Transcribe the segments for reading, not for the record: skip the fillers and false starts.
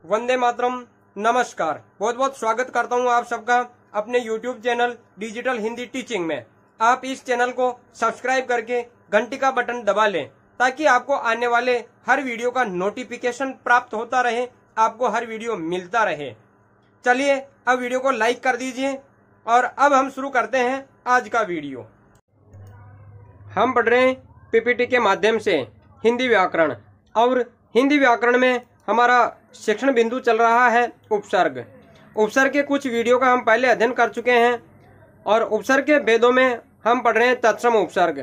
वंदे मातरम। नमस्कार, बहुत बहुत स्वागत करता हूं आप सबका अपने YouTube channel digital Hindi teaching में। आप इस चैनल को सब्सक्राइब करके घंटी का बटन दबा लें ताकि आपको आने वाले हर वीडियो का नोटिफिकेशन प्राप्त होता रहे, आपको हर वीडियो मिलता रहे। चलिए अब वीडियो को लाइक कर दीजिए और अब हम शुरू करते हैं आज का वीडियो। हम पढ़ रहे हैं पीपीटी के माध्यम से हिंदी व्याकरण, और हिंदी व्याकरण में हमारा शिक्षण बिंदु चल रहा है उपसर्ग। उपसर्ग के कुछ वीडियो का हम पहले अध्ययन कर चुके हैं और उपसर्ग के भेदों में हम पढ़ रहे हैं तत्सम उपसर्ग।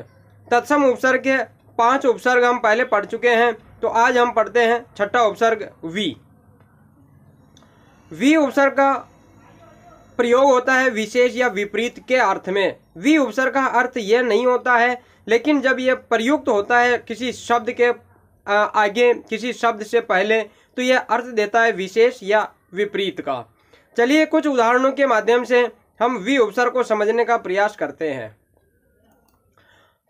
तत्सम उपसर्ग के 5 उपसर्ग हम पहले पढ़ चुके हैं, तो आज हम पढ़ते हैं छठा उपसर्ग वी। वी उपसर्ग का प्रयोग होता है विशेष या विपरीत के अर्थ में। वी उपसर्ग का अर्थ यह नहीं होता है, लेकिन जब यह प्रयुक्त होता है किसी शब्द के आगे, किसी शब्द से पहले, तो यह अर्थ देता है विशेष या विपरीत का। चलिए कुछ उदाहरणों के माध्यम से हम वी उपसर्ग को समझने का प्रयास करते हैं।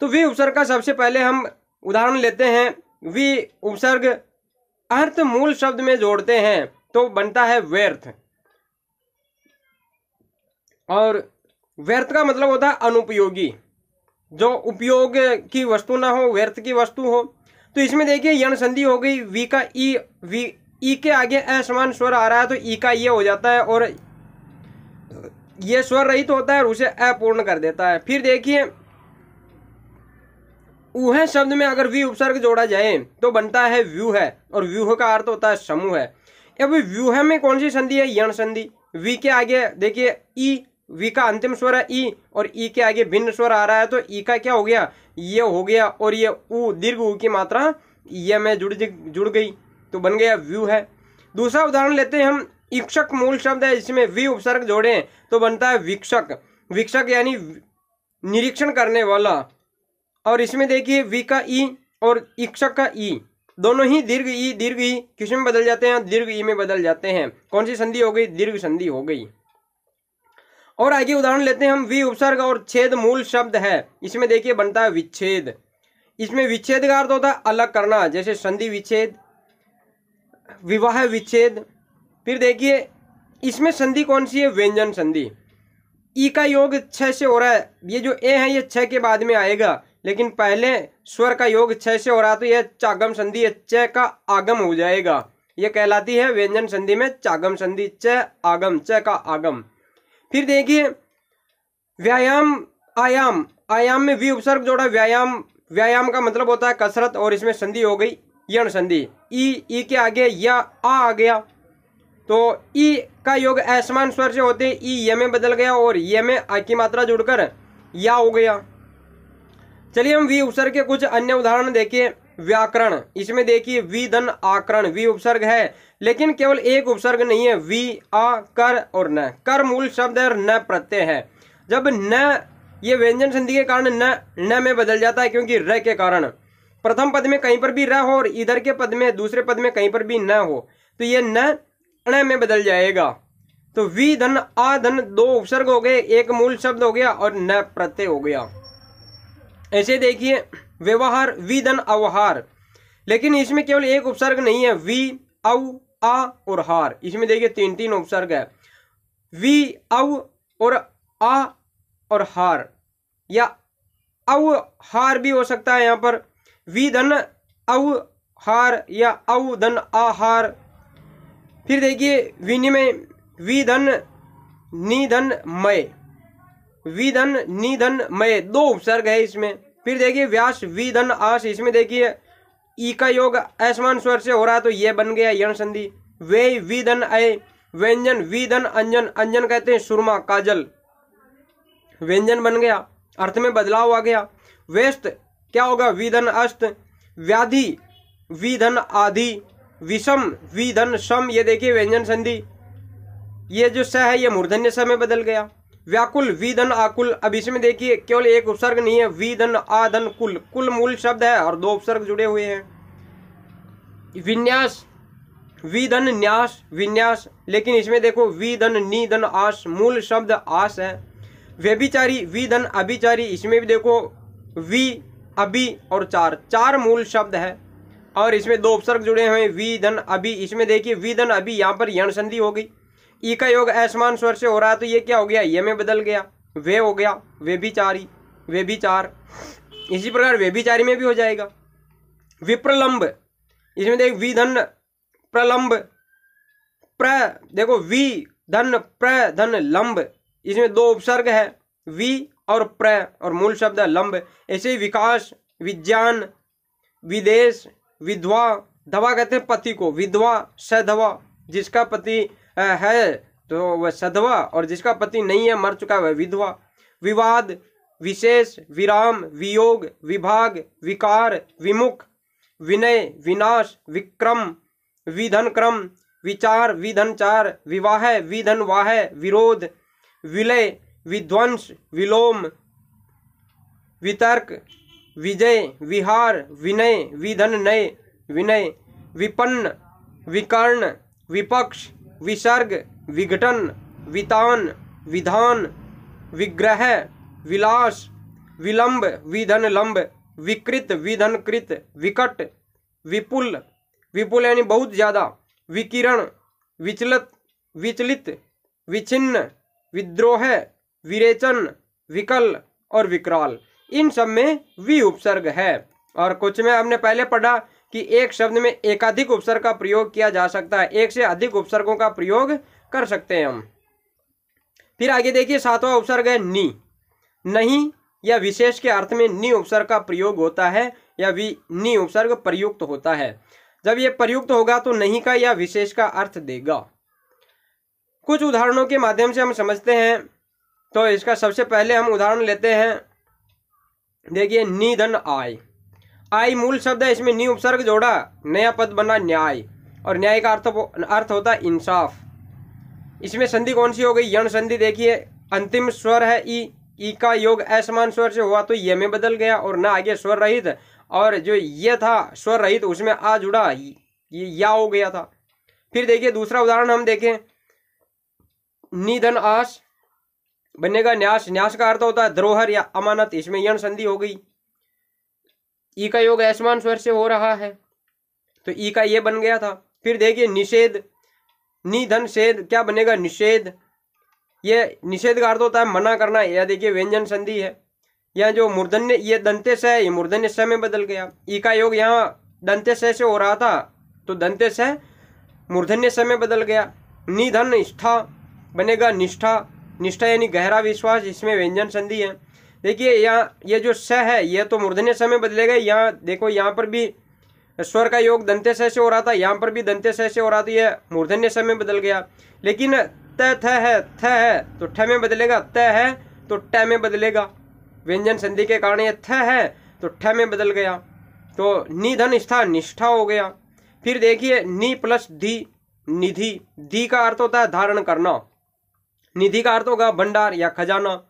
तो वी उपसर्ग का सबसे पहले हम उदाहरण लेते हैं। वी उपसर्ग अर्थ मूल शब्द में जोड़ते हैं तो बनता है व्यर्थ, और व्यर्थ का मतलब होता है अनुपयोगी, जो उपयोग की वस्तु ना हो, व्यर्थ की वस्तु हो। तो इसमें देखिए यण संधि हो गई, वी का ई के आगे असमान स्वर आ रहा है तो ई का ये हो जाता है और ये स्वर रहित होता है और उसे अपूर्ण कर देता है। फिर देखिए ऊह शब्द में अगर वी उपसर्ग जोड़ा जाए तो बनता है व्यूह है, और व्यूह का अर्थ होता है समूह है। अब व्यूह में कौन सी संधि है? यण संधि। वी के आगे देखिए ई, वी का अंतिम स्वर है ई, और ई के आगे भिन्न स्वर आ रहा है तो ई का क्या हो गया? ये हो गया, और ये ऊ, दीर्घ ऊ की मात्रा ये में जुड़ गई तो बन गया व्यू है। दूसरा उदाहरण लेते हैं हम। इक्षक मूल शब्द है, इसमें वी उपसर्ग जोड़े तो बनता है वीक्षक। वीक्षक यानी निरीक्षण करने वाला, और इसमें देखिए वी का ई और इक्षक का ई दोनों ही दीर्घ ई किस में बदल जाते हैं? दीर्घ ई में बदल जाते हैं। कौन सी संधि हो गई? दीर्घ संधि हो गई। और आगे उदाहरण लेते हैं हम। वी उपसर्ग और छेद मूल शब्द है, इसमें देखिए बनता है विच्छेद। इसमें विच्छेद का अर्थ होता है अलग करना, जैसे संधि विच्छेद, विवाह विच्छेद। फिर देखिए इसमें संधि कौन सी है? व्यंजन संधि। ई का योग 6 से हो रहा है, ये जो ए है ये 6 के बाद में आएगा, लेकिन पहले स्वर का योग 6 से हो रहा है तो यह चागम संधि है, च का आगम हो जाएगा। यह कहलाती है व्यंजन संधि में चागम संधि, च आगम, च का आगम। फिर देखिए व्यायाम, आयाम। आयाम में वी उपसर्ग जोड़ा, व्यायाम। व्यायाम का मतलब होता है कसरत, और इसमें संधि हो गई यण संधि। ई के आगे या आ गया तो ई का योग असमान स्वर से होते ई ये में बदल गया, और ये में आ की मात्रा जुड़कर या हो गया। चलिए हम वी उपसर्ग के कुछ अन्य उदाहरण देखिए। व्याकरण, इसमें देखिए वी धन आकरण। वी उपसर्ग है, लेकिन केवल एक उपसर्ग नहीं है। वी, आ, कर और न। कर मूल शब्द है और न प्रत्यय है। जब न ये व्यंजन संधि के कारण न में बदल जाता है, क्योंकि र के कारण प्रथम पद में कहीं पर भी र हो और इधर के पद में, दूसरे पद में कहीं पर भी न हो, तो ये न में बदल जाएगा। तो वी धन आ धन 2 उपसर्ग हो गए, एक मूल शब्द हो गया और न प्रत्यय हो गया। ऐसे देखिए व्यवहार, वी धन अवहार, लेकिन इसमें केवल एक उपसर्ग नहीं है। वी, अव, आ और हार, इसमें देखिए 3 उपसर्ग है। वी, अव और आ और हार, या अव हार भी हो सकता है यहाँ पर। वी धन अव हार या अव धन आहार। फिर देखिए विनिमय, वी धन नि धन मय। वी धन नि धन मय 2 उपसर्ग है इसमें। फिर देखिए व्यास, वी धन आस, इसमें देखिए ई का योग असमान स्वर से हो रहा है तो ये बन गया यण संधि। वे, वी धन अय। व्यंजन, वी धन अंजन। अंजन कहते हैं सुरमा, काजल। व्यंजन बन गया, अर्थ में बदलाव आ गया। व्यस्त क्या होगा? वी धन अस्त। व्याधि, वी धन आधि। विषम, वी धन सम, ये देखिए व्यंजन संधि। ये जो स है ये मूर्धन्य स में बदल गया। व्याकुल, वी धन आकुल। अब इसमें देखिए केवल एक उपसर्ग नहीं है। वी धन आ धन कुल। कुल मूल शब्द है और 2 उपसर्ग जुड़े हुए हैं। विन्यास, वी धन न्यास, विन्यास, लेकिन इसमें देखो वी धन नी धन आस, मूल शब्द आस है। व्यभिचारी, वी धन अभिचारी, इसमें भी देखो वी, अभी और 4 मूल शब्द है। और इसमें दो उपसर्ग जुड़े हुए हैं वी धन अभी। इसमें देखिए वी धन अभी, यहाँ पर यण संधि हो गई। ई का योग असमान स्वर से हो रहा है तो ये क्या हो गया, ये में बदल गया, वे हो गया व्यभिचारी, व्यभिचार। इसी प्रकार व्यभिचारी में भी हो जाएगा। विप्रलंब, इसमें देख वी धन प्रलंब, देखो वी धन प्र धन लंब, इसमें दो उपसर्ग है वी और प्र और मूल शब्द है लंब। ऐसे ही विकास, विज्ञान, विदेश, विधवा, धवा कहते हैं पति को, विधवा सधवा, जिसका पति है तो वह सधवा और जिसका पति नहीं है मर चुका वह विधवा। विवाद, विशेष, विराम, वियोग, विभाग, विकार, विमुख, विनय, विनाश, विक्रम, विधन क्रम, विचार, विधन चार, विवाह, विधन वाह, विरोध, विलय, विध्वंस, विलोम, वितर्क, विजय, विहार, विनय, विधन नय, विनय, विपन्न, विकर्ण, विपक्ष, विसर्ग, विघटन, वितान, विधान, विग्रह, विलास, विलंब, विधन लंब, विकृत, विधन कृत, विकट, विपुल, विपुल यानी बहुत ज्यादा, विकिरण, विचलित, विचलित, विच्छिन्न, विद्रोह, विरेचन, विकल और विकराल, इन सब में वी उपसर्ग है। और कुछ में हमने पहले पढ़ा कि एक शब्द में एकाधिक उपसर्ग का प्रयोग किया जा सकता है, एक से अधिक उपसर्गों का प्रयोग कर सकते हैं हम। फिर आगे देखिए सातवां उपसर्ग है नी। नहीं या विशेष के अर्थ में नी उपसर्ग का प्रयोग होता है या नी उपसर्ग प्रयुक्त होता है। जब ये प्रयुक्त होगा तो नहीं का या विशेष का अर्थ देगा। कुछ उदाहरणों के माध्यम से हम समझते हैं। तो इसका सबसे पहले हम उदाहरण लेते हैं। देखिए निधन आय, आय मूल शब्द है, इसमें नी उपसर्ग जोड़ा, नया पद बना न्याय, और न्याय का अर्थ होता है इंसाफ। इसमें संधि कौन सी हो गई, यण संधि। देखिए अंतिम स्वर है ई का योग असमान स्वर से हुआ तो ये में बदल गया और ना आगे स्वर रहित, और जो ये था स्वर रहित उसमें आ जुड़ा, ये या हो गया था। फिर देखिए दूसरा उदाहरण हम देखें, निधन आस बनेगा न्यास, न्यास का अर्थ होता है धरोहर या अमानत, इसमें यण संधि हो गई। ई का योग असमान स्वर से हो रहा है तो ई का ये बन गया था। फिर देखिए निषेध, निधन सेध क्या बनेगा निषेध, ये निषेध का अर्थ होता है मना करना, यह देखिए व्यंजन संधि है। यहाँ जो मूर्धन्य ये दंते से है, ये मूर्धन्य स में बदल गया। ई का योग यहाँ दंते से हो रहा था तो दंते से मूर्धन्य स में बदल गया। निधन निष्ठा बनेगा निष्ठा, निष्ठा यानी गहरा विश्वास, इसमें व्यंजन संधि है। देखिए यहाँ ये जो स है ये तो मूर्धन्य स में बदलेगा। यहाँ देखो यहाँ पर भी स्वर का योग दंते से हो रहा था, यहाँ पर भी दंते से हो रहा था, ये मूर्धन्य स में बदल गया। लेकिन त थ है तो ठ में बदलेगा, त है तो ट में बदलेगा, व्यंजन संधि के कारण ये थ है तो ठ में बदल गया। तो निधन स्था निष्ठा हो गया। फिर देखिए नि प्लस धी निधि, धी का अर्थ होता है धारण करना, निधि का अर्थ होगा भंडार या खजाना।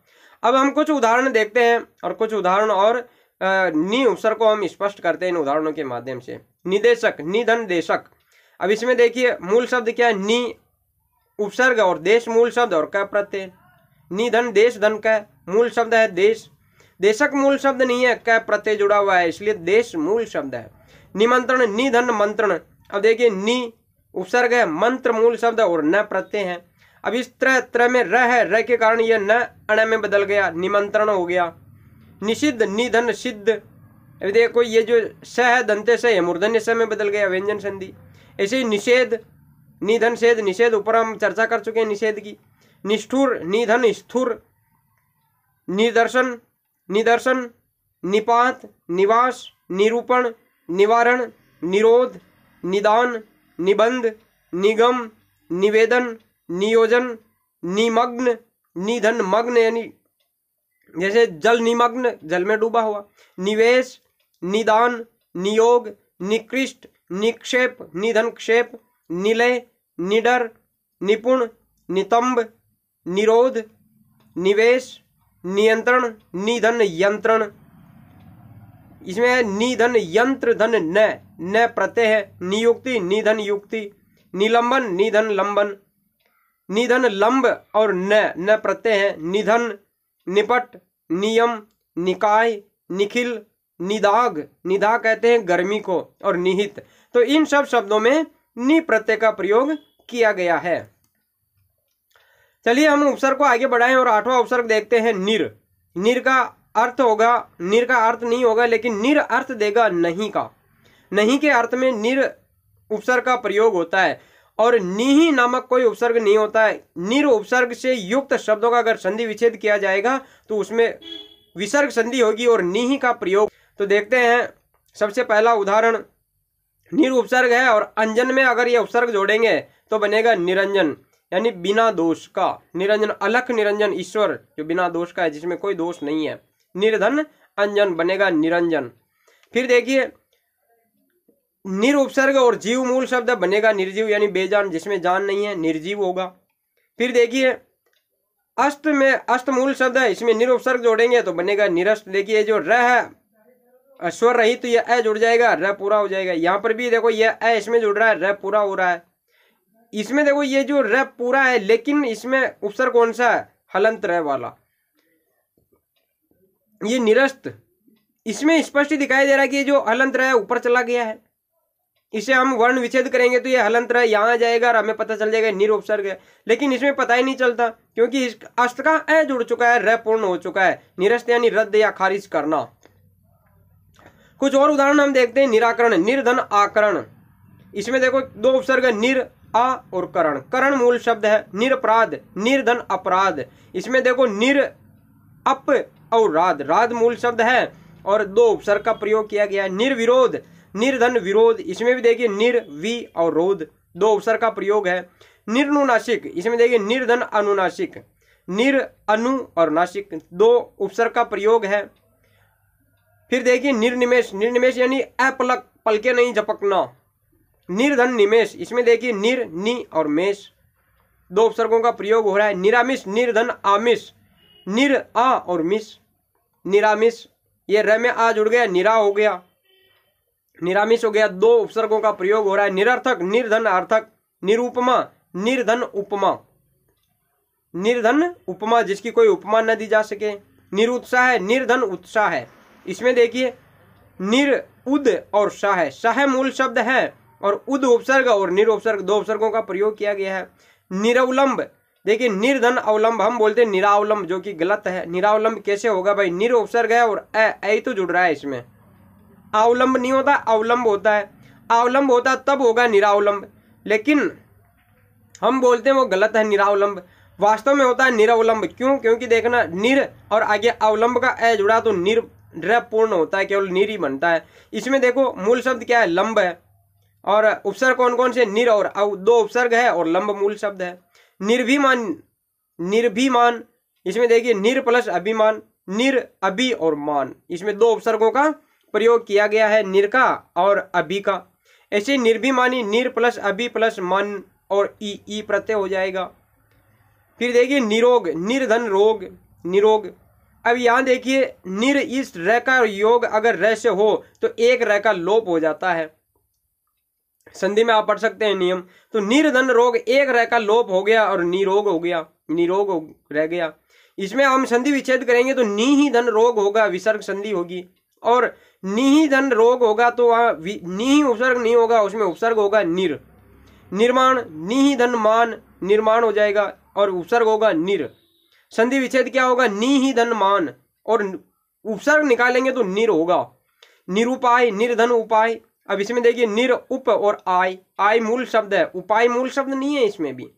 अब हम कुछ उदाहरण देखते हैं और कुछ उदाहरण और नि उपसर्ग को हम स्पष्ट करते हैं इन उदाहरणों के माध्यम से। निदेशक, निधन देशक। अब इसमें देखिए मूल शब्द क्या है, नि उपसर्ग और देश मूल शब्द और क प्रत्यय। निधन देश धन क मूल शब्द है देश, देशक मूल शब्द नहीं है, क प्रत्यय जुड़ा हुआ है इसलिए देश मूल शब्द है। निमंत्रण, निधन मंत्रण। अब देखिए नि उपसर्ग है, मंत्र मूल शब्द और न प्रत्यय है। अब इस त्र में र है, र के कारण यह न अण में बदल गया, निमंत्रण हो गया। निषिद्ध, निधन सिद्ध। अभी देखो ये जो स है दंते से मूर्धन्य स में बदल गया, व्यंजन संधि। ऐसे ही निषेध, निधन सेध, निषेध ऊपर हम चर्चा कर चुके हैं निषेध की। निष्ठुर, निधन स्थुर। निदर्शन, निदर्शन, निपात, निवास, निरूपण, निवारण, निरोध, निदान, निबंध, निगम, निवेदन, नियोजन, निमग्न, निधन मग्न यानी जैसे जल निमग्न, जल में डूबा हुआ। निवेश, निदान, नियोग, निकृष्ट, निक्षेप, निधन क्षेप, निलय, निडर, निपुण, नितंब, निरोध, निवेश, नियंत्रण, निधन यंत्रण। इसमें निधन यंत्र धन न प्रत्यय है। नियुक्ति, निधन युक्ति। निलंबन, निधन लंबन। निधन लंब और न प्रत्यय है। निधन, निपट, नियम, निकाय, निखिल, निदाग, निदाग कहते हैं गर्मी को, और निहित, तो इन सब शब्दों में नि प्रत्यय का प्रयोग किया गया है। चलिए हम उपसर्ग को आगे बढ़ाएं और 8वां उपसर्ग देखते हैं निर। निर का अर्थ होगा, निर का अर्थ नहीं होगा लेकिन निर अर्थ देगा नहीं का। नहीं के अर्थ में निर उपसर्ग का प्रयोग होता है और निहि नामक कोई उपसर्ग नहीं होता है। निर उपसर्ग से युक्त शब्दों का अगर संधि विच्छेद किया जाएगा तो उसमें विसर्ग संधि होगी और निहि का प्रयोग। तो देखते हैं सबसे पहला उदाहरण, निर उपसर्ग है और अंजन में अगर ये उपसर्ग जोड़ेंगे तो बनेगा निरंजन, यानी बिना दोष का। निरंजन, अलख निरंजन ईश्वर जो बिना दोष का है, जिसमें कोई दोष नहीं है। निर्धन अंजन बनेगा निरंजन। फिर देखिए निर उपसर्ग और जीव मूल शब्द बनेगा निर्जीव, यानी बेजान, जिसमें जान नहीं है, निर्जीव होगा। फिर देखिए अस्त में अस्त मूल शब्द है, इसमें निर उपसर्ग जोड़ेंगे तो बनेगा निरस्त। देखिए जो र है स्वर रही तो ये अ जुड़ जाएगा, र पूरा हो जाएगा। यहाँ पर भी देखो ये अ इसमें जुड़ रहा है, र पूरा हो रहा है। इसमें देखो ये जो र पूरा है लेकिन इसमें उपसर्ग कौन सा है, हलंत र वाला, ये निरस्त। इसमें स्पष्ट दिखाई दे रहा है कि जो हलंत र ऊपर चला गया है। इसे हम वर्ण विच्छेद करेंगे तो ये हलंत र यहाँ आ जाएगा और हमें पता चल जाएगा निर उपसर्ग है, लेकिन इसमें पता ही नहीं चलता क्योंकि इस अस्त का अ जुड़ चुका है, र पूर्ण हो चुका है। निरस्त यानी रद्द या खारिज करना। कुछ और उदाहरण हम देखते हैं। निराकरण, निर्धन आकरण, इसमें देखो दो उपसर्ग, निर आ और करण। करण मूल शब्द है। निरपराध, निर्धन अपराध, इसमें देखो निर अप और राध, राध मूल शब्द है और दो उपसर्ग का प्रयोग किया गया है। निर्विरोध, निर्धन विरोध, इसमें भी देखिए निर वी और रोध, दो उपसर्ग का प्रयोग है। निर्नुनासिक, इसमें देखिए निर्धन अनुनासिक, निर अनु और नासिक, दो उपसर्ग का प्रयोग है। फिर देखिए निर्निमेष, निर्निमेष यानी अपलक, पलके नहीं झपकना। निर्धन निमेष, इसमें देखिए निर नि और मेष, दो उपसर्गों का प्रयोग हो रहा है। निरामिष, निर्धन आमिष, निर आ और मिष, निरामिष, ये र में आ जुड़ गया, निरा हो गया, निरामिष हो गया, दो उपसर्गों का प्रयोग हो रहा है। निरर्थक, निर्धन अर्थक, निरूपमा, निर्धन उपमा, निर्धन उपमा जिसकी कोई उपमा न दी जा सके। निरुत्साह है, निर्धन उत्साह है, इसमें देखिए निर उद और शाह है, शाह मूल शब्द है और उद उपसर्ग और निर उपसर्ग, दो उपसर्गों का प्रयोग किया गया है। निरवलंब, देखिए निर्धन अवलंब हम बोलते हैं निरावलंब, जो कि गलत है। निरावलंब कैसे होगा भाई, निर उपसर्ग है और ऐ तो जुड़ रहा है इसमें, अवलंब नहीं होता, अवलंब होता है। अवलंब होता तब होगा निरावलंब, लेकिन हम बोलते हैं वो गलत है निरावलंब, वास्तव में होता है निरवलंब। क्यों, क्योंकि देखना निर और आगे अवलंब का ए जुड़ा तो निर र पूर्ण होता है, केवल निर ही बनता है। इसमें देखो मूल शब्द क्या है, लंब है, और उपसर्ग कौन कौन से, निर और अव, दो उपसर्ग है और लंब मूल शब्द है। निर्भिमान, निर्भिमान, इसमें देखिए निर प्लस अभिमान, निर अभि और मान, इसमें दो उपसर्गों का प्रयोग किया गया है, निर का और अभि का। ऐसे निर्भिमानी, निर प्लस अभि प्लस मान और ई प्रत्यय हो जाएगा। फिर देखिए निरोग, निर्धन रोग, निरोग। अब यहाँ देखिए निर इस र का योग अगर र से हो तो एक र का लोप हो जाता है। संधि में आप पढ़ सकते हैं नियम। तो निर्धन रोग, एक र का लोप हो गया और निरोग हो गया, निरोग रह गया। इसमें हम संधि विच्छेद करेंगे तो नी ही धन रोग होगा, विसर्ग संधि होगी, और नी ही धन रोग होगा तो वहाँ नी ही उपसर्ग नहीं होगा, उसमें उपसर्ग होगा निर। निर्माण, नी ही धन मान, निर्माण हो जाएगा और उपसर्ग होगा निर। संधि विच्छेद क्या होगा, नी ही धन मान और उपसर्ग निकालेंगे तो निर होगा। निरुपाय, निर्धन उपाय। अब इसमें देखिए निर उप और आय, आय मूल शब्द है, उपाय मूल शब्द नहीं है। इसमें भी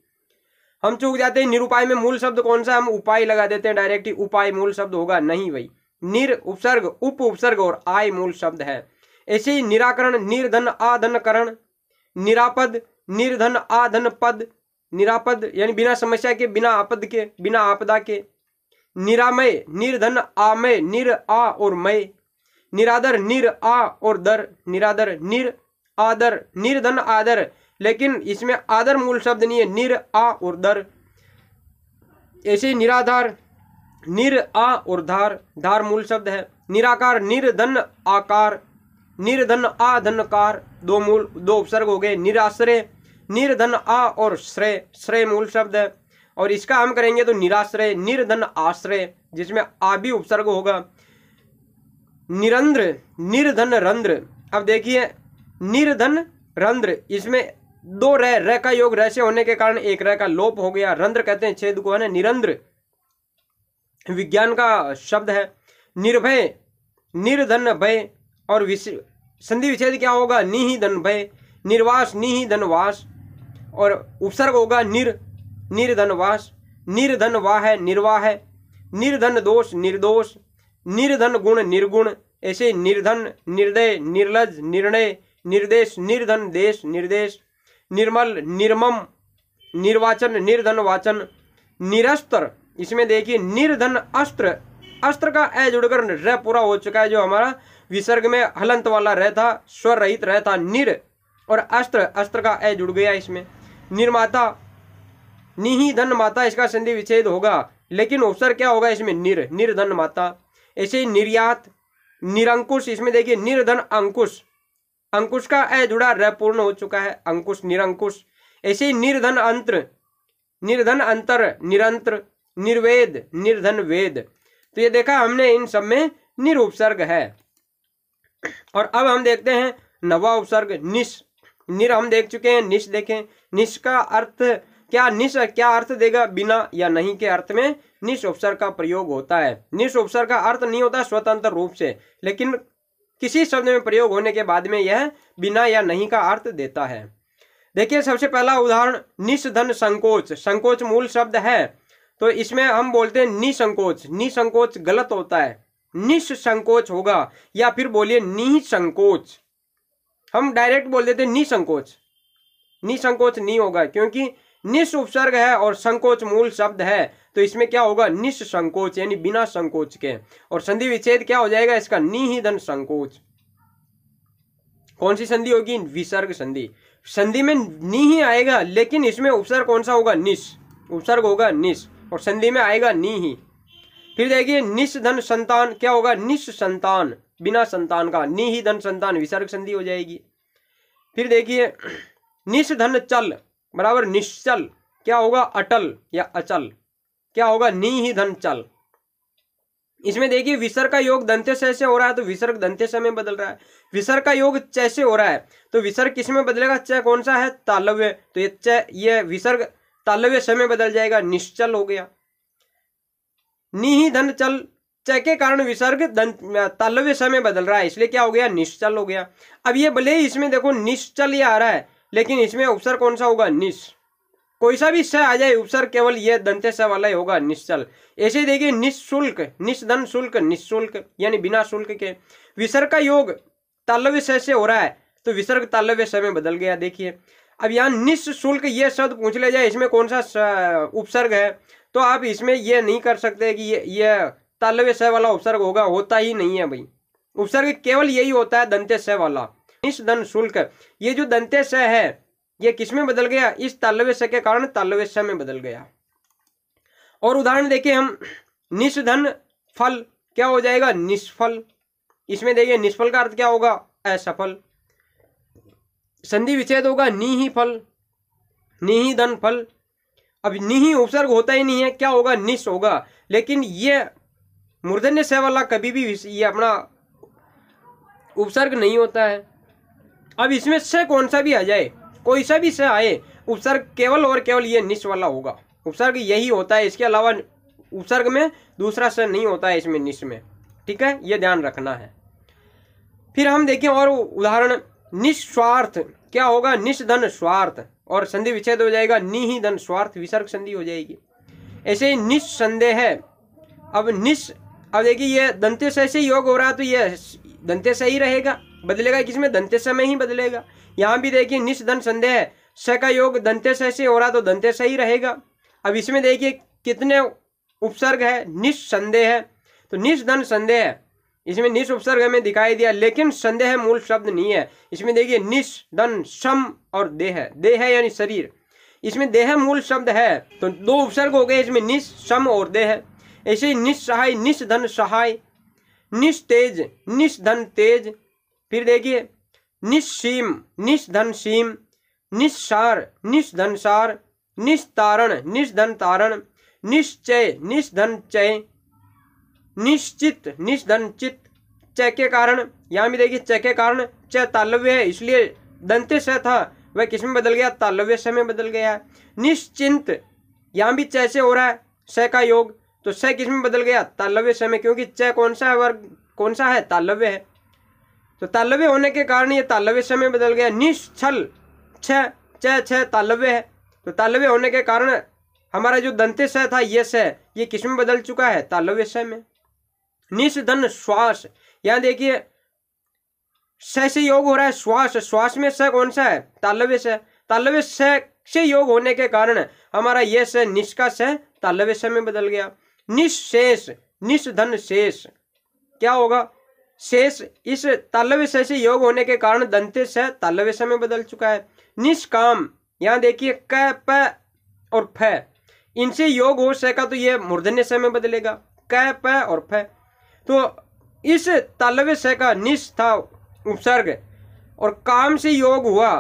हम चूक जाते हैं, निरुपाय में मूल शब्द कौन सा, हम उपाय लगा देते हैं डायरेक्ट ही, उपाय मूल शब्द होगा नहीं भाई, निर उपसर्ग, उप उपसर्ग और आय मूल शब्द है। ऐसे ही निराकरण, निर्धन आधन करण, निरापद, निर्धन आधन पद, निरापद यानी बिना समस्या के, बिना आपद के, बिना आपदा के। निरामय, निर्धन आमय, निर आ और मय। निरादर, निर आ और दर, निरादर, निर आदर, निर्धन आदर, लेकिन इसमें आदर मूल शब्द नहीं है, निर आ और दर। ऐसे निराधार, निर आ और धार, धार मूल शब्द है। निराकार, निर्धन आकार, निर्धन आ धनकार, दो उपसर्ग हो गए। निराश्रय, निर्धन आ और श्रेय, श्रेय मूल शब्द है। और इसका हम करेंगे तो निराश्रय, निर्धन आश्रय, जिसमें आ भी उपसर्ग होगा। निरंध्र, निर्धन रंध्र। अब देखिए निर्धन रंध्र, इसमें दो र का योग र से होने के कारण एक र का लोप हो गया। रंध्र कहते हैं छेद को, है ना। निरंध्र विज्ञान का शब्द है। निर्भय, निर्धन भय, और संधि विच्छेद क्या होगा? नि ही धन भय। निर्वास, नि ही धन वास, और उपसर्ग होगा निर, निर्धन वास। निर्धन वाह है, निर्वाह है। निर्धन दोष, निर्दोष। निर्धन गुण, निर्गुण। ऐसे निर्धन, निर्दय, निर्लज, निर्णय, निर्देश। निर्धन देश, निर्देश। निर्मल, निर्मम, निर्वाचन, निर्धन वाचन। निरस्त्र, इसमें देखिए निर्धन अस्त्र, अस्त्र का ए जुड़कर र पूरा हो चुका है, जो हमारा विसर्ग में हलंत वाला रह था, स्वर रहित रह था। निर और अस्त्र, अस्त्र का ए जुड़ गया इसमें। निर्माता, निही धन माता, इसका संधि विच्छेद होगा, लेकिन उपसर्ग क्या होगा इसमें? निर, निर्धन माता। ऐसे ही निर्यात, निरंकुश, इसमें देखिए निर्धन अंकुश, अंकुश का ए जुड़ा र पूर्ण हो चुका है, अंकुश, निरंकुश। ऐसे ही निर्धन अंतर, निर्धन अंतर, निरंतर। निर्वेद, निर्धन वेद। तो ये देखा हमने, इन सब में निर उपसर्ग है। और अब हम देखते हैं नवा उपसर्ग निश। निर हम देख चुके हैं, निश देखें। निश का अर्थ क्या? निश क्या अर्थ देगा? बिना या नहीं के अर्थ में निश उपसर्ग का प्रयोग होता है। निश उपसर्ग का अर्थ नहीं होता स्वतंत्र रूप से, लेकिन किसी शब्द में प्रयोग होने के बाद में यह बिना या नहीं का अर्थ देता है। देखिए सबसे पहला उदाहरण, निषधन संकोच। संकोच मूल शब्द है, तो इसमें हम बोलते हैं निसंकोच। निसंकोच गलत होता है, निसंकोच होगा, या फिर बोलिए निसंकोच। हम डायरेक्ट बोल देते निसंकोच, निसंकोच नहीं होगा, क्योंकि निस उपसर्ग है और संकोच मूल शब्द है, तो इसमें क्या होगा? निसंकोच, यानी बिना संकोच के। और संधि विच्छेद क्या हो जाएगा इसका? निहिधन संकोच। कौन सी संधि होगी? विसर्ग संधि। संधि में नि ही आएगा, लेकिन इसमें उपसर्ग कौन सा होगा? निस, उपसर्ग होगा निस, और संधि में आएगा नि ही। फिर देखिए निषधन संतान, क्या होगा? निश संतान, बिना संतान का। नि ही धन संतान, विसर्ग संधि हो जाएगी। फिर देखिए निषधन चल बराबर निश्चल, क्या होगा? अटल या अचल, क्या होगा? नि ही धन चल। इसमें देखिए विसर्ग का योग दंत्य से हो रहा है, तो विसर्ग दंत्य से में बदल रहा है। विसर्ग का योग च से हो रहा है, तो विसर्ग किस में बदलेगा? च कौन सा है? तालव्य, तो ये च, ये विसर्ग तालव्य से में बदल जाएगा, निश्चल हो गया। नि ही धन चल, च के कारण विसर्ग तालव्य से में बदल रहा है, इसलिए क्या हो गया? निश्चल हो गया। अब ये भले ही इसमें देखो निश्चल ये आ रहा है, लेकिन इसमें उपसर्ग कौन सा होगा? निश। कोई सा भी स आ जाए, उपसर्ग केवल ये दंत्य स वाला ही होगा, निश्चल। ऐसे ही देखिए निःशुल्क, निषधन शुल्क, निःशुल्क, यानी बिना शुल्क के। विसर्ग का योग तालव्य से हो रहा है, तो विसर्ग तालव्य से में बदल गया। देखिए अब यहाँ निःशुल्क ये शब्द पूछ ले जाए, इसमें कौन सा उपसर्ग है, तो आप इसमें ये नहीं कर सकते कि ये तालव्य स वाला उपसर्ग होगा, होता ही नहीं है भाई। उपसर्ग केवल यही होता है दंत्य स वाला। निषधन शुल्क, ये जो दंत्य स है ये किस में बदल गया? इस तालव्य स के कारण तालव्य स में बदल गया। और उदाहरण देखिए हम, निषधन फल, क्या हो जाएगा? निष्फल। इसमें देखिए निष्फल का अर्थ क्या होगा? असफल। संधि विच्छेद होगा नि ही फल, नि ही धन फल। अब नि ही उपसर्ग होता ही नहीं है, क्या होगा? निश होगा। लेकिन ये मूर्धन्य स वाला कभी भी ये अपना उपसर्ग नहीं होता है। अब इसमें स कौन सा भी आ जाए, कोई सा भी स आए, उपसर्ग केवल और केवल ये निश वाला होगा। उपसर्ग यही होता है, इसके अलावा उपसर्ग में दूसरा स नहीं होता है इसमें, निश में। ठीक है, ये ध्यान रखना है। फिर हम देखें और उदाहरण, निस्वार्थ, क्या होगा? निषधन स्वार्थ, और संधि विच्छेद हो जाएगा नि ही धन स्वार्थ, विसर्ग संधि हो जाएगी। ऐसे ही निस्संदेह है। अब देखिए ये दंत्य स से योग हो रहा है, तो ये दंत्य स ही रहेगा, बदलेगा किसमें? दंत्य स में ही बदलेगा। यहाँ भी देखिए निषधन संदेह, स का योग दंत्य स से हो रहा, तो दंत्य स ही रहेगा। अब इसमें देखिए कितने उपसर्ग है? निस्संदेह है, तो निषधन संदेह, इसमें निश उपसर्ग हमें दिखाई दिया, लेकिन संदेह मूल शब्द नहीं है। इसमें देखिए निश धन सम और देह, देह यानी शरीर, इसमें देह मूल शब्द है, तो दो उपसर्ग हो गए इसमें, निश सम और देह। ऐसे ही निस्सहाय, निषधन सहाय, निस्तेज, निषधन तेज। फिर देखिए निस्सीम, निषधन सीम, निस्सार, निषधन सार, निस्तारण, निषधन तारण, निश्चय, निषधन चय, निश्चित, निषधन चित, च के कारण, यहाँ भी देखिए च के कारण च तालव्य है, इसलिए दंत्य स था वह किस में बदल गया, तालव्य स में बदल गया है। निश्चिंत, यहाँ भी च से हो रहा है स का योग, तो स किस में बदल गया, तालव्य स में, क्योंकि च कौन सा है, वर्ग कौन सा है, तालव्य है, तो तालव्य होने के कारण ये तालव्य स में बदल गया। निश्चल, छ छ तालव्य है, तो तालव्य होने के कारण हमारा जो दंत्य स था ये स, ये किस में बदल चुका है, तालव्य स में। निषधन श्वास, यहाँ देखिए स से योग हो रहा है श्वास, श्वास में स कौन सा है, तालव्य स, तालव्य स से योग होने के कारण हमारा ये स निश का स तालव्य स में बदल गया। निशेष, निषधन शेष, क्या होगा, शेष, इस तालव्य स से योग होने के कारण दंत्य स तालव्य स में बदल चुका है। निष्काम, यहाँ देखिए क प और फ, इनसे योग हो स का तो ये मूर्धन्य स में बदलेगा, क प और फ, तो इस तालव्य स का निश था उपसर्ग और काम से योग हुआ,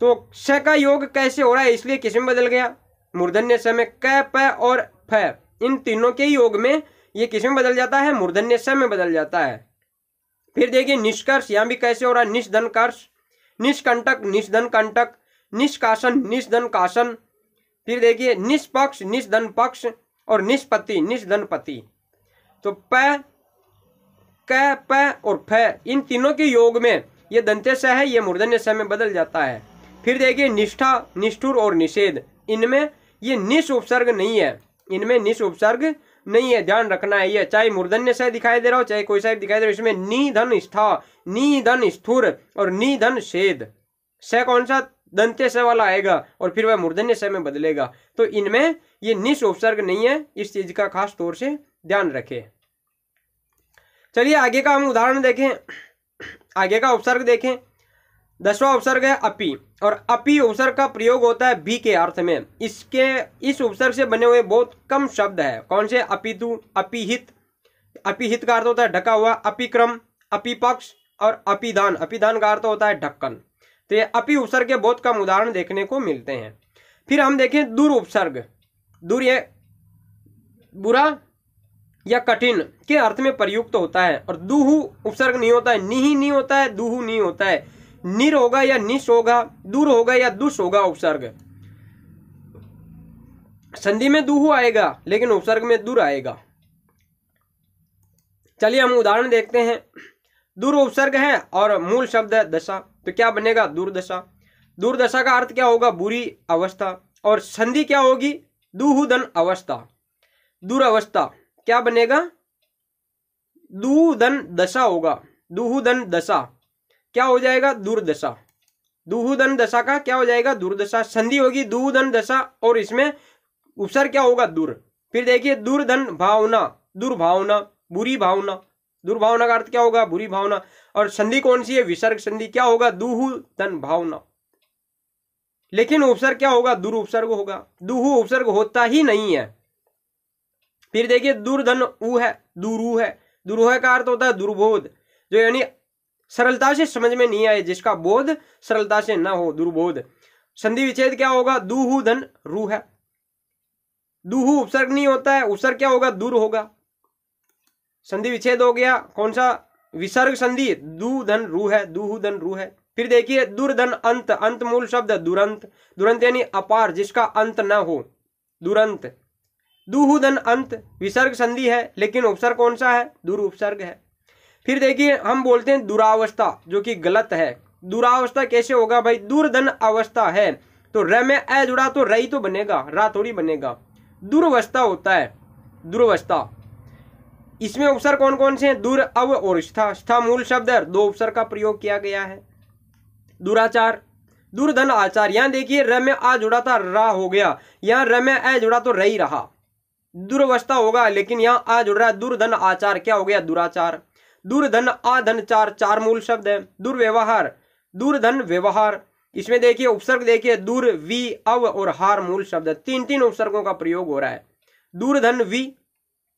तो स का योग कैसे हो रहा है, इसलिए किस में बदल गया, मूर्धन्य स में। क प और फ, इन तीनों के योग में ये किस में बदल जाता है, मूर्धन्य स में बदल जाता है। फिर देखिए निष्कर्ष, यहाँ भी कैसे हो रहा है, निषधन कर्ष, निष्कंटक, निषधन कंटक, निष्कासन, निषधन कासन। फिर देखिए निष्पक्ष, निषधन पक्ष और निष्पत्ति, निषधन पति। तो प, क, प और फ, इन तीनों के योग में ये दंत्य स है, ये मूर्धन्य स में बदल जाता है। फिर देखिए निष्ठा, निष्ठुर और निषेध, इनमें ये निश उपसर्ग नहीं है, इनमें निश उपसर्ग नहीं है, ध्यान रखना है। ये चाहे मूर्धन्य स दिखाई दे रहा हो चाहे कोई सा दिखाई दे रहा हो, इसमें निधन स्था, निधन स्थुर और निधन छेद, स कौन सा, दंत्य स वाला आएगा और फिर वह मूर्धन्य स में बदलेगा, तो इनमें ये निश उपसर्ग नहीं है, इस चीज का खास तौर से ध्यान रखें। चलिए आगे का हम उदाहरण देखें, आगे का उपसर्ग देखें। 10वां उपसर्ग है अपि, और अपि उपसर्ग का प्रयोग होता है भी के अर्थ में। इस उपसर्ग से बने हुए बहुत कम शब्द है, कौन से, अपितु, अपिहित, अपिहित का अर्थ होता है ढका हुआ, अपिक्रम, अपिपक्ष और अपिदान, अपिदान का अर्थ होता है ढक्कन। तो ये अपि उपसर्ग के बहुत कम उदाहरण देखने को मिलते हैं। फिर हम देखें दुर उपसर्ग, दुर ये बुरा या कठिन के अर्थ में प्रयुक्त होता है, और दुहु उपसर्ग नहीं होता है, निही नहीं होता है, दुहु नहीं होता है, निर होगा या निश होगा, दूर होगा या दुष होगा उपसर्ग। संधि में दुहु आएगा लेकिन उपसर्ग में दूर आएगा। चलिए हम उदाहरण देखते हैं। दूर उपसर्ग है और मूल शब्द है दशा, तो क्या बनेगा, दुर्दशा। दुर्दशा का अर्थ क्या होगा, बुरी अवस्था, और संधि क्या होगी, दुहुदन अवस्था, दुरावस्था, क्या बनेगा, दुहुदन दशा होगा, दुहुदन दशा क्या हो जाएगा, दुर्दशा, दुहुदन दशा का क्या हो जाएगा, दुर्दशा। संधि होगी दुहुदन दशा और इसमें उपसर्ग क्या होगा, दुर। फिर देखिए दुर्धन भावना, दुर्भावना, बुरी भावना, दुर्भावना का अर्थ क्या होगा, बुरी भावना, और संधि कौन सी है, विसर्ग संधि, क्या होगा, दुहुदन भावना। लेकिन उपसर्ग क्या होगा, दुर उपसर्ग होगा, दुहु उपसर्ग होता ही नहीं है। फिर देखिए दुर्धन ऊ है, दुरू है, दुरूह का अर्थ होता है दुर्बोध, जो यानी सरलता से समझ में नहीं आए, जिसका बोध सरलता से ना हो, दुर्बोध। संधि विच्छेद क्या होगा, दुहु धन रू है, दुहु उपसर्ग नहीं होता है, उपसर्ग क्या होगा, दूर होगा, संधि विच्छेद हो गया, कौन सा, विसर्ग संधि, दु धन रू है, दुहु धन रू है। फिर देखिए दुर्धन अंत, अंत मूल शब्द दुरंत, दुरंत यानी अपार, जिसका अंत ना हो, दुरंत। दुहुदन अंत विसर्ग संधि है लेकिन उपसर्ग कौन सा है, दुर उपसर्ग है। फिर देखिए हम बोलते हैं दुरावस्था, जो कि गलत है। दुरावस्था कैसे होगा भाई, दुर्धन अवस्था है तो र में ए जुड़ा तो रई तो बनेगा, रा थोड़ी बनेगा। दुर्वस्था होता है, दुर्वस्था, इसमें उपसर्ग कौन कौन से हैं, दुर, अव और स्था। स्था मूल शब्द है, दो उपसर्ग का प्रयोग किया गया है। दुराचार, दुर्धन आचार, यहाँ देखिए र में आ जुड़ा था, रा हो गया, यहाँ र में ए जुड़ा तो रई रहा, दुर्वस्था होगा, लेकिन यहाँ आ जुड़ रहा है, दुर्धन आचार, क्या हो गया, दुराचार। दुर्धन आधन चार, चार मूल शब्द है। दुर्व्यवहार, दुर्धन व्यवहार, इसमें देखिए उपसर्ग देखिए दुर, वी, अव और हार मूल शब्द है, तीन तीन उपसर्गों का प्रयोग हो रहा है। दुर्धन वी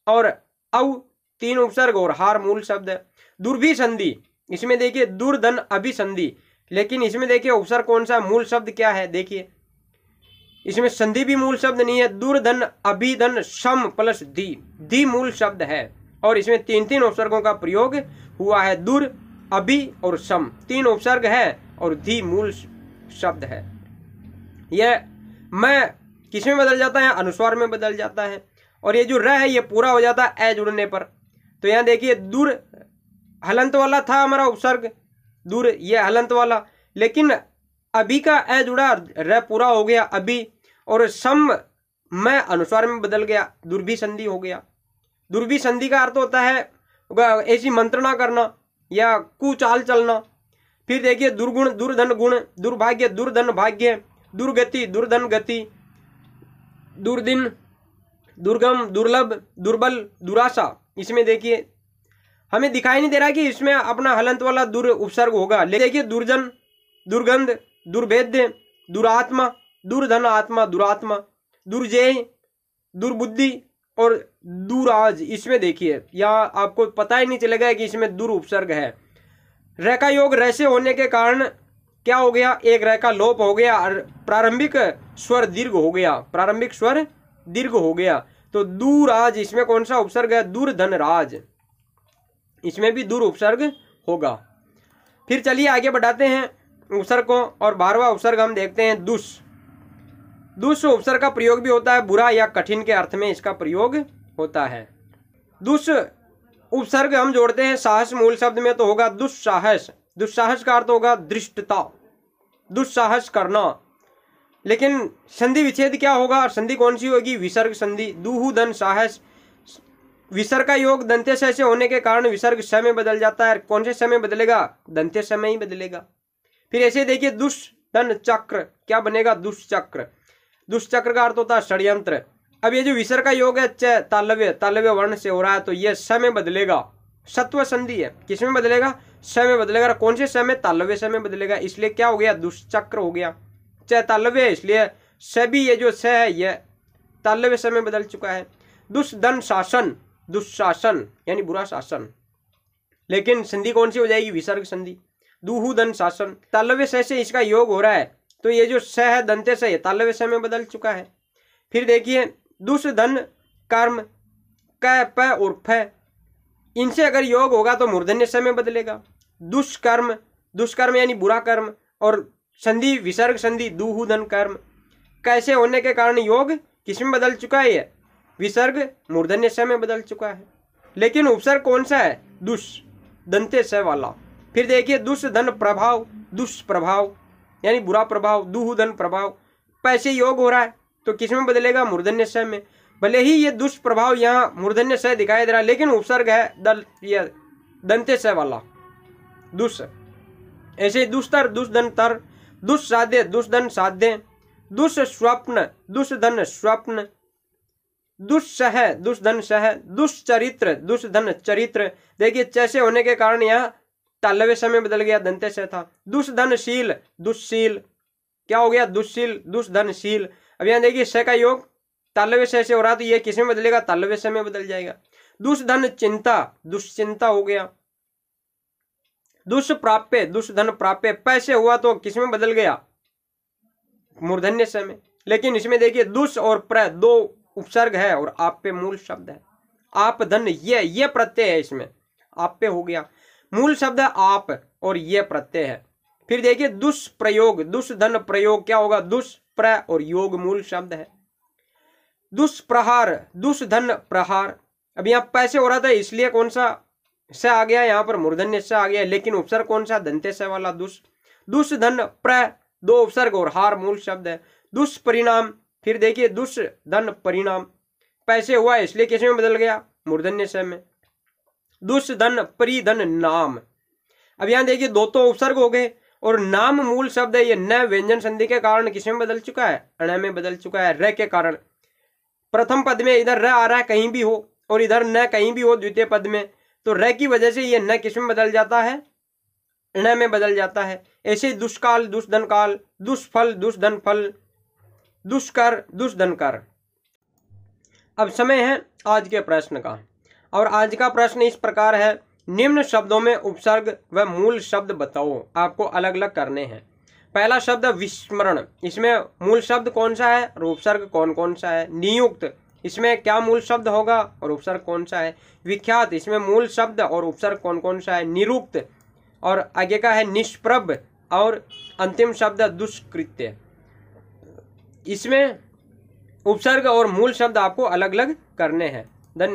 और अव तीन उपसर्ग और हार मूल शब्द है। दुर्भी संधि, इसमें देखिए दुर्धन अभिसंधि, लेकिन इसमें देखिए उपसर्ग कौन सा, मूल शब्द क्या है, देखिए इसमें संधि भी मूल शब्द नहीं है। दुर्धन अभिधन सम प्लस धी, धी मूल शब्द है और इसमें 3 उपसर्गों का प्रयोग हुआ है। दुर, अभी और सम 3 उपसर्ग है और धी मूल शब्द है। यह मैं किस में बदल जाता है? अनुस्वार में बदल जाता है। और ये जो र है ये पूरा हो जाता है ए जुड़ने पर। तो यहाँ देखिए दूर हलंत वाला था हमारा उपसर्ग, दूर ये हलंत वाला, लेकिन अभी का ए जुड़ा, र पूरा हो गया अभी, और सम मैं अनुस्वार में बदल गया, दुर्भी संधि हो गया। दुर्भी संधि का अर्थ होता है ऐसी मंत्रणा करना या कुचाल चलना। फिर देखिए दुर्गुण, दुर्धन गुण, दुर्भाग्य, दुर्धन भाग्य, दुर्गति, दुर्धन गति, दुर्दिन, दुर्गम, दुर्लभ, दुर्बल, दुराशा। इसमें देखिए हमें दिखाई नहीं दे रहा कि इसमें अपना हलंत वाला दुर उपसर्ग होगा। देखिए दुर्जन, दुर्गंध, दुर्भेद्य, दुरात्मा, दुर्धन आत्मा, दुरात्मा, दुर्जेय, दुर्बुद्धि और दुराज। इसमें देखिए यहाँ आपको पता ही नहीं चलेगा कि इसमें दुर उपसर्ग है। र का योग र से होने के कारण क्या हो गया? एक र का लोप हो गया और प्रारंभिक स्वर दीर्घ हो गया, प्रारंभिक स्वर दीर्घ हो गया। तो दुराज इसमें कौन सा उपसर्ग है? दुर्धन राज, इसमें भी दुर उपसर्ग होगा। फिर चलिए आगे बढ़ाते हैं उपसर्ग को, और 12वां उपसर्ग हम देखते हैं दुष। दुष उपसर्ग का प्रयोग भी होता है बुरा या कठिन के अर्थ में इसका प्रयोग होता है। दुष उपसर्ग हम जोड़ते हैं साहस मूल शब्द में, तो होगा दुस्साहस। दुस्साहस का अर्थ होगा दृष्टता, दुस्साहस करना। लेकिन संधि विच्छेद क्या होगा? संधि कौन सी होगी? विसर्ग संधि। दुहु दन साहस, विसर्ग का योग दंत्य से होने के कारण विसर्ग स में बदल जाता है। कौन से स में बदलेगा? दंत्य स में ही बदलेगा। फिर ऐसे देखिए दुष्धन चक्र, क्या बनेगा? दुष्चक्र। दुष्चक्र का अर्थ होता है षड्यंत्र। अब ये जो विसर्ग का योग है च तालव्य, तालव्य वर्ण से हो रहा है, तो ये स में बदलेगा। सत्व संधि है, किस में बदलेगा? स में बदलेगा। कौन से स में? तालव्य स में बदलेगा। इसलिए क्या हो गया? दुष्चक्र हो गया। च तालव्य, इसलिए स भी ये जो स है ये तालव्य स में बदल चुका है। दुष्धन शासन, दुशासन यानी बुरा शासन, लेकिन संधि कौन सी हो जाएगी? विसर्ग संधि। दुहुदन शासन, तालव्य स से इसका योग हो रहा है, तो ये जो स है दंत्य से तालव्य स में बदल चुका है। फिर देखिए दुष्धन कर्म, क प और फ, इनसे अगर योग होगा तो मूर्धन्य स में बदलेगा। दुष्कर्म, दुष्कर्म यानी बुरा कर्म, और संधि विसर्ग संधि दुहुदन कर्म। कैसे होने के कारण योग किस में बदल चुका है? विसर्ग मूर्धन्य स में बदल चुका है। लेकिन उपसर्ग कौन सा है? दुष, दंत्य स वाला। फिर देखिए दुष्धन प्रभाव, दुष्प्रभाव यानी बुरा प्रभाव, दुहुदन प्रभाव। पैसे योग हो रहा है तो किस में बदलेगा? मूर्धन्य स में। भले ही ये दुष्प्रभाव यहाँ मूर्धन्य स दिखाई दे रहा है, लेकिन उपसर्ग है दंत्य स वाला, दुष। ऐसे दुस्तर, दुष्धन तर, दुस्साध्य, दुष्धन साध्य, दुष्स्वप्न, दुष्धन स्वप्न, दुस्सह, दुष्धन सह, दुष्चरित्र, दुष्धन चरित्र। देखिए चैसे होने के कारण यहाँ तालव्य स में बदल गया, दंत्य स था। दुष्धनशील, दुष्शील, क्या हो गया? दुष्शील, दुष्धनशील। अब यहाँ देखिए स का योग तालव्य स से हो रहा, तो ये किस में बदलेगा? तालव्य स में बदल जाएगा। दुष्धन चिंता, दुष्चिंता हो गया। दुष्प्राप्य, दुष्धन प्राप्य, पैसे हुआ तो किस में बदल गया? मूर्धन्य स में। लेकिन इसमें देखिए दुष और प्र दो उपसर्ग है और आप पे मूल शब्द है। आप धन, ये प्रत्यय है, इसमें आप पे हो गया। मूल शब्द है आप और ये प्रत्यय है। फिर देखिए दुष्प्रयोग, दुष्धन प्रयोग, क्या होगा? दुष्प्र और योग मूल शब्द है। दुष्प्रहार, दुष्धन प्रहार। अब यहाँ पैसे हो रहा था इसलिए कौन सा स आ गया? यहाँ पर मूर्धन्य स आ गया, लेकिन उपसर्ग कौन सा? दंत्य स वाला दुष। दुष्धन प्र, दो उपसर्ग और हार मूल शब्द है। दुष्परिणाम, फिर देखिए दुष्धन परिणाम, पैसे हुआ इसलिए किस में बदल गया? मूर्धन्य स में। दुष्धन परिधन नाम। अब यहाँ देखिए दो तो उपसर्ग हो गए और नाम मूल शब्द है, ये न व्यंजन संधि के कारण किस में बदल चुका है? अण में बदल चुका है, र के कारण। प्रथम पद में इधर र आ रहा है कहीं भी हो और इधर न कहीं भी हो द्वितीय पद में, तो र की वजह से ये न किस में बदल जाता है? ण में बदल जाता है। ऐसे दुष्काल, दुष्धन काल, दुष्फल, दुष्धन फल, दुष्कर, दुष्धन कर। अब समय है आज के प्रश्न का, और आज का प्रश्न इस प्रकार है, निम्न शब्दों में उपसर्ग व मूल शब्द बताओ। आपको अलग अलग करने हैं। पहला शब्द विस्मरण, इसमें मूल शब्द कौन सा है और उपसर्ग कौन कौन सा है? नियुक्त, इसमें क्या मूल शब्द होगा और उपसर्ग कौन सा है। विख्यात, इसमें मूल शब्द और उपसर्ग कौन कौन सा है। निरुक्त और आगे का है निष्प्रभ और अंतिम शब्द दुष्कृत्य। इसमें उपसर्ग और मूल शब्द आपको अलग अलग करने हैं। धन्यवाद।